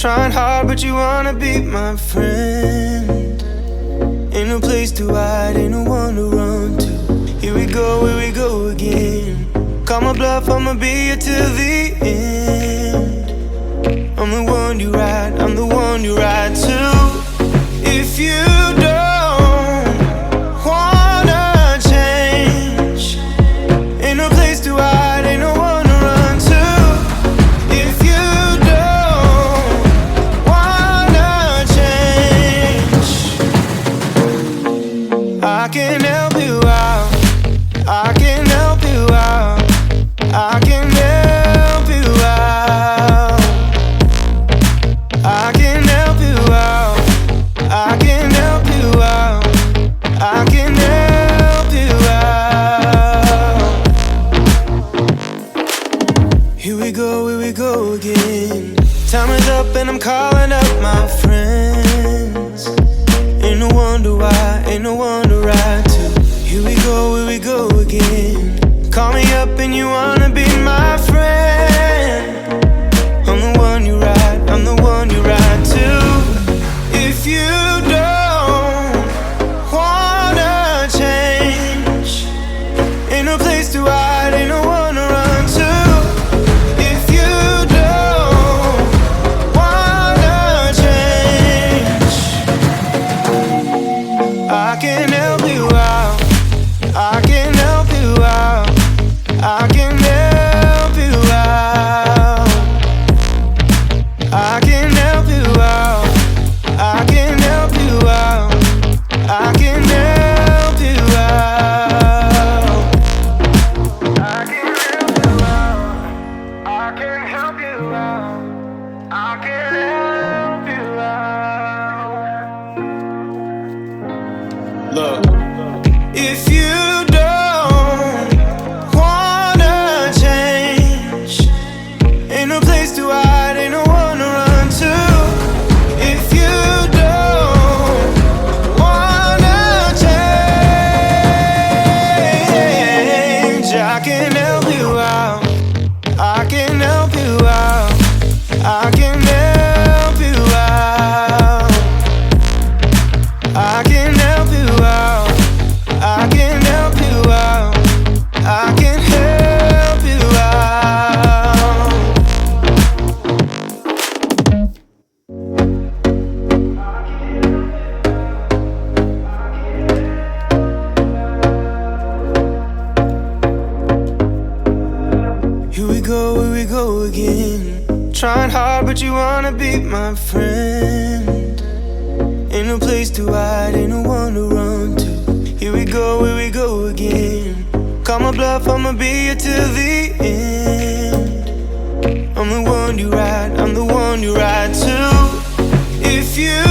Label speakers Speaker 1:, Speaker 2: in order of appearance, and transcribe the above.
Speaker 1: Trying hard, but you wanna be my friend. Ain't no place to hide, ain't no one to run to. Here we go again. Call my bluff, I'ma be here till the end. I'm the one you ride, I'm the one you ride to. If you don't wanna change, ain't no place to hide, ain't no one to run to. If you don't wanna change, I can help you out, I can help you out, I can help you out, I can help you out, I can help you out, I can help you out. Here we go again. Time is up and I'm calling up my friends. Ain't no wonder why, ain't no one to ride to. Here we go again. Call me up and you wanna be my friend. I'm the one you ride, I'm the one you ride to. If you don't wanna change, ain't no place to hide, ain't no one to run to. If you don't wanna change, I can help you out, I can help you out, I can help you out, I can help you out, I can help you out, I can help you out, I can help you out, I can help you out, I can help you out. Look, if you don't wanna change, ain't no place to hide, ain't no one to run to. If you don't wanna change, I can help you out, I can help you out, I can help you out, I can help you out, I can help you out, I can help you out. Here we go again. Trying hard, but you wanna be my friend. Ain't no place to hide, ain't no one to run to. Here we go again. Call my bluff, I'ma be here till the end. I'm the one you ride, I'm the one you ride to. If you